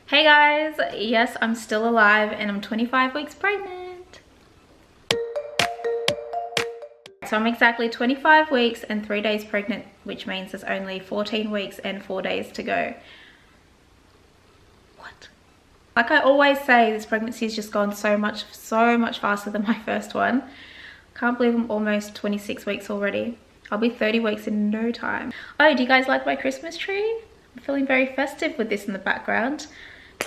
Hey guys, yes, I'm still alive and I'm 25 weeks pregnant. So I'm exactly 25 weeks and 3 days pregnant, which means there's only 14 weeks and 4 days to go. What? Like I always say, this pregnancy has just gone so much faster than my first one. Can't believe I'm almost 26 weeks already. I'll be 30 weeks in no time. Oh, do you guys like my Christmas tree? I'm feeling very festive with this in the background.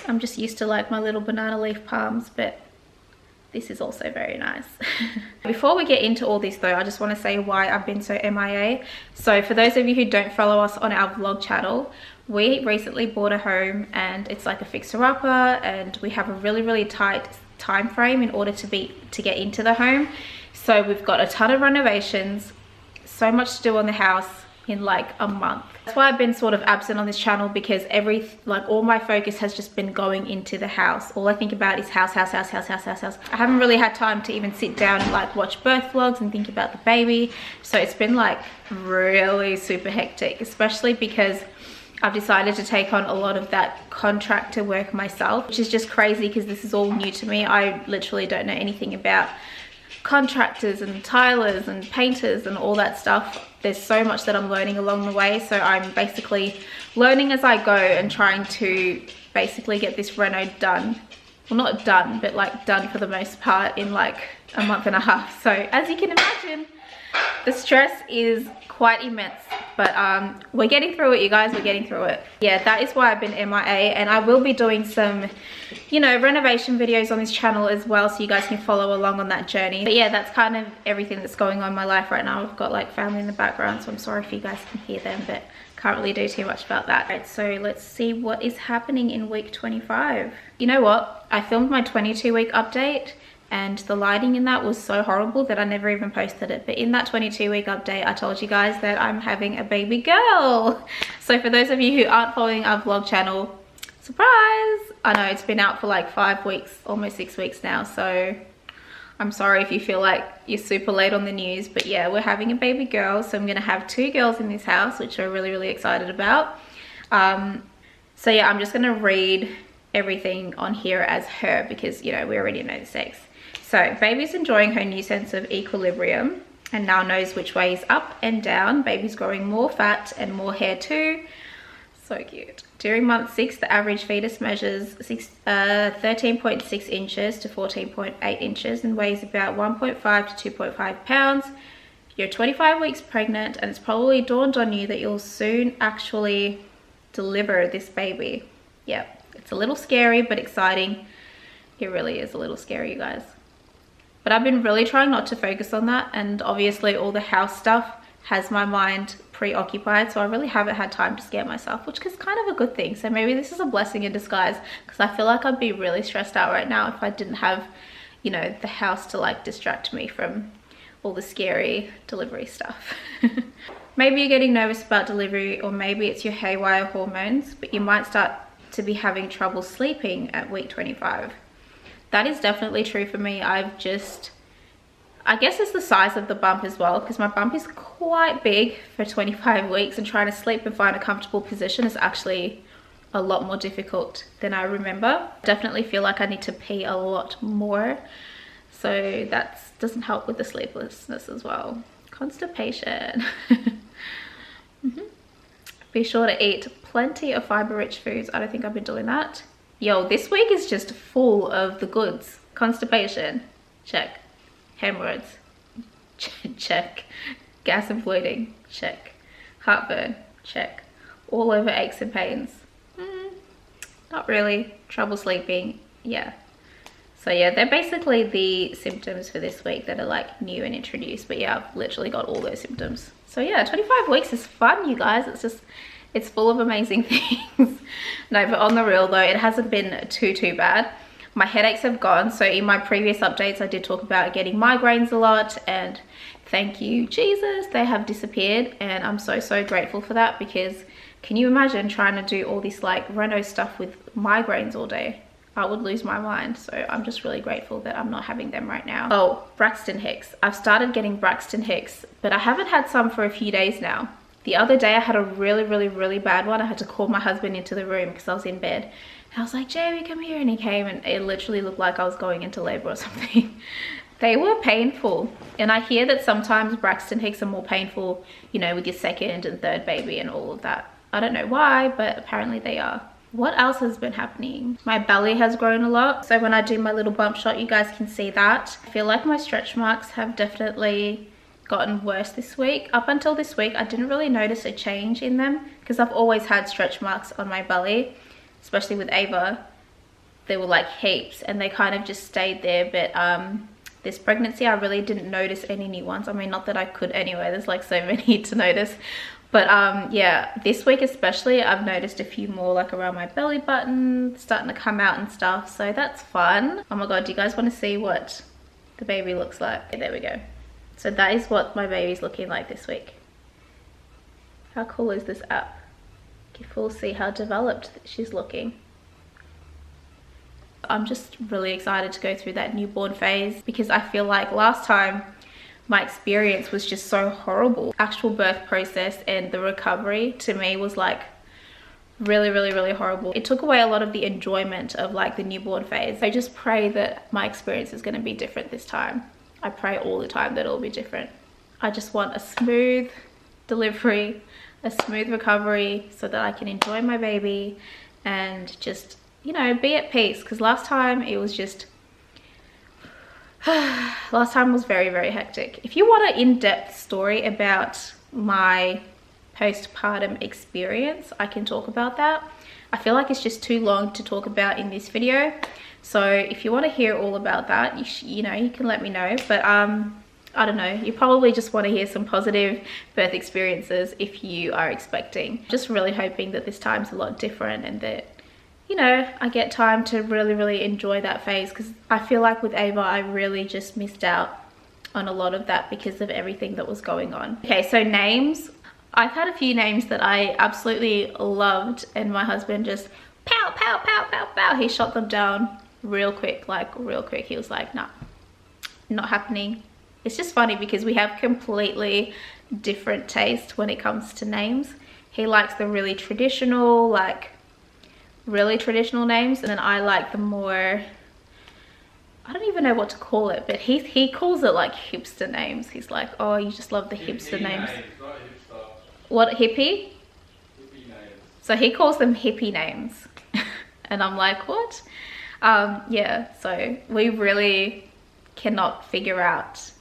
I'm just used to like my little banana leaf palms, but this is also very nice. Before we get into all this though, I just want to say why I've been so MIA. So for those of you who don't follow us on our vlog channel, we recently bought a home and it's like a fixer-upper, and we have a really tight time frame in order to get into the home. So we've got a ton of renovations, so much to do on the house in like a month. That's why I've been sort of absent on this channel, because all my focus has just been going into the house. All I think about is house. I haven't really had time to even sit down and like watch birth vlogs and think about the baby. So it's been like really super hectic, especially because I've decided to take on a lot of that contractor work myself, which is just crazy because this is all new to me. I literally don't know anything about contractors and tilers and painters and all that stuff. There's so much that I'm learning along the way, so I'm basically learning as I go and trying to basically get this reno done. Well, not done, but like done for the most part in like a month and a half. So as you can imagine, the stress is quite immense, but we're getting through it, you guys. We're getting through it. Yeah, that is why I've been MIA, and I will be doing some, you know, renovation videos on this channel as well, so you guys can follow along on that journey. But yeah, that's kind of everything that's going on in my life right now. I've got like family in the background, so I'm sorry if you guys can hear them, but can't really do too much about that. Right, so let's see what is happening in week 25. You know what? I filmed my 22-week update, and the lighting in that was so horrible that I never even posted it. But in that 22-week update, I told you guys that I'm having a baby girl. So for those of you who aren't following our vlog channel, surprise! I know it's been out for like 5 weeks, almost 6 weeks now. So I'm sorry if you feel like you're super late on the news, but yeah, we're having a baby girl. So I'm gonna have 2 girls in this house, which we're really excited about. So yeah, I'm just gonna read everything on here as her, because you know, we already know the sex. So baby's enjoying her new sense of equilibrium and now knows which way is up and down. Baby's growing more fat and more hair too. So cute. During month 6, the average fetus measures 13.6 inches to 14.8 inches and weighs about 1.5 to 2.5 pounds. You're 25 weeks pregnant, and it's probably dawned on you that you'll soon actually deliver this baby. Yeah, it's a little scary but exciting. It really is a little scary, you guys. But I've been really trying not to focus on that, and obviously all the house stuff has my mind preoccupied, so I really haven't had time to scare myself, which is kind of a good thing. So maybe this is a blessing in disguise, because I feel like I'd be really stressed out right now if I didn't have, you know, the house to like distract me from all the scary delivery stuff. Maybe you're getting nervous about delivery, or maybe it's your haywire hormones, but you might start to be having trouble sleeping at week 25. That is definitely true for me. I guess it's the size of the bump as well, because my bump is quite big for 25 weeks, and trying to sleep and find a comfortable position is actually a lot more difficult than I remember. Definitely feel like I need to pee a lot more, so that doesn't help with the sleeplessness as well. Constipation. Be sure to eat plenty of fiber-rich foods. I don't think I've been doing that. Yo, this week is just full of the goods. Constipation, check. Hemorrhoids, check. Gas and bloating, check. Heartburn, check. All over aches and pains, not really. Trouble sleeping, yeah. So yeah, they're basically the symptoms for this week that are like new and introduced. But yeah, I've literally got all those symptoms. So yeah, 25 weeks is fun, you guys. It's full of amazing things. No, but on the real though, it hasn't been too bad. My headaches have gone. So in my previous updates, I did talk about getting migraines a lot, and thank you Jesus, they have disappeared, and I'm so grateful for that, because can you imagine trying to do all this like reno stuff with migraines all day? I would lose my mind. So I'm just really grateful that I'm not having them right now. Oh, Braxton Hicks. I've started getting Braxton Hicks, but I haven't had some for a few days now. The other day I had a really bad one. I had to call my husband into the room because I was in bed. And I was like, Jamie, come here. And he came, and it literally looked like I was going into labor or something. They were painful. And I hear that sometimes Braxton Hicks are more painful, you know, with your second and third baby and all of that. I don't know why, but apparently they are. What else has been happening? My belly has grown a lot. So when I do my little bump shot, you guys can see that. I feel like my stretch marks have definitely gotten worse this week. Up until this week, I didn't really notice a change in them because I've always had stretch marks on my belly, especially with Ava. They were like heaps and they kind of just stayed there. But this pregnancy, I really didn't notice any new ones. I mean, not that I could anyway, there's like so many to notice. But yeah, this week especially, I've noticed a few more like around my belly button starting to come out and stuff. So that's fun. Oh my God, do you guys want to see what the baby looks like? Okay, there we go. So that is what my baby's looking like this week. How cool is this app? You can fully see how developed she's looking. I'm just really excited to go through that newborn phase because I feel like last time my experience was just so horrible. Actual birth process and the recovery to me was like really horrible. It took away a lot of the enjoyment of like the newborn phase. I just pray that my experience is going to be different this time. I pray all the time that it'll be different. I just want a smooth delivery, a smooth recovery so that I can enjoy my baby and just, you know, be at peace. Because last time it was just last time was very hectic. If you want an in-depth story about my postpartum experience, I can talk about that. I feel like it's just too long to talk about in this video. So if you want to hear all about that, you know, you can let me know. But I don't know, you probably just want to hear some positive birth experiences if you are expecting. Just really hoping that this time's a lot different and that, you know, I get time to really enjoy that phase, because I feel like with Ava, I really just missed out on a lot of that because of everything that was going on. Okay, so names. I've had a few names that I absolutely loved and my husband just pow. He shot them down real quick, like real quick. He was like, nah, not happening. It's just funny because we have completely different taste when it comes to names. He likes the really traditional, like really traditional names, and then I like the more, I don't even know what to call it, but he calls it like hipster names. He's like, oh, you just love the hipster names. What, hippie? Hippie names. So he calls them hippie names. And I'm like, what? Yeah, so we really cannot figure out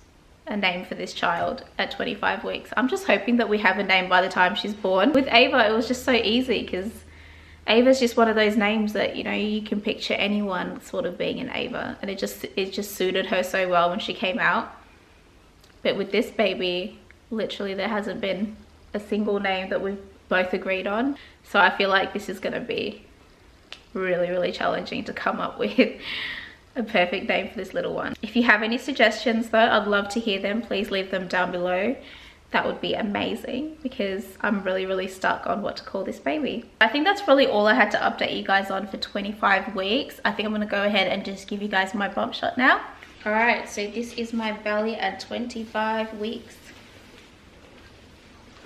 a name for this child at 25 weeks. I'm just hoping that we have a name by the time she's born. With Ava, it was just so easy because Ava's just one of those names that, you know, you can picture anyone sort of being an Ava, and it just suited her so well when she came out. But with this baby, literally there hasn't been a single name that we've both agreed on. So I feel like this is going to be really challenging to come up with a perfect name for this little one. If you have any suggestions though, I'd love to hear them. Please leave them down below. That would be amazing because I'm really stuck on what to call this baby. I think that's really all I had to update you guys on for 25 weeks. I think I'm going to go ahead and just give you guys my bump shot now. All right, so this is my belly at 25 weeks.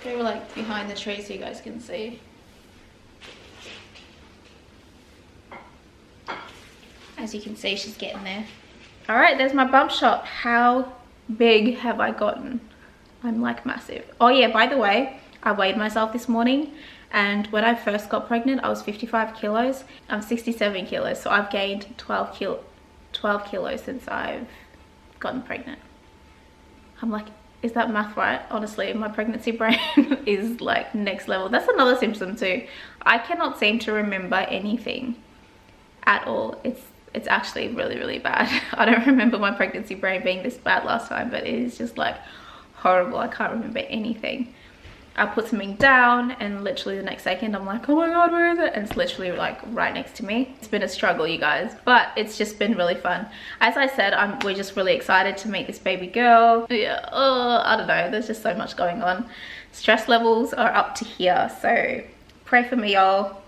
Go like behind the tree so you guys can see. As you can see, she's getting there. All right, there's my bump shot. How big have I gotten? I'm like massive. Oh yeah, by the way, I weighed myself this morning, and when I first got pregnant, I was 55 kilos. I'm 67 kilos, so I've gained 12 kilos since I've gotten pregnant. I'm like, is that math right? Honestly, my pregnancy brain is like next level. That's another symptom too. I cannot seem to remember anything at all. It's actually really bad. I don't remember my pregnancy brain being this bad last time, but it is just like horrible. I can't remember anything. I put something down and literally the next second I'm like, oh my god, where is it? And it's literally like right next to me. It's been a struggle, you guys, but it's just been really fun. As I said, we're just really excited to meet this baby girl. Yeah, I don't know, there's just so much going on. Stress levels are up to here, so pray for me, y'all.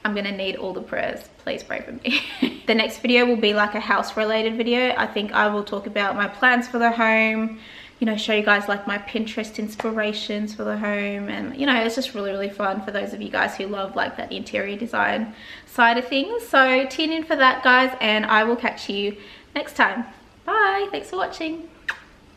I'm gonna need all the prayers. Please pray for me. The next video will be like a house related video. I think I will talk about my plans for the home, you know, show you guys like my Pinterest inspirations for the home. And you know, it's just really fun for those of you guys who love like that interior design side of things. So tune in for that, guys, and I will catch you next time. Bye, thanks for watching.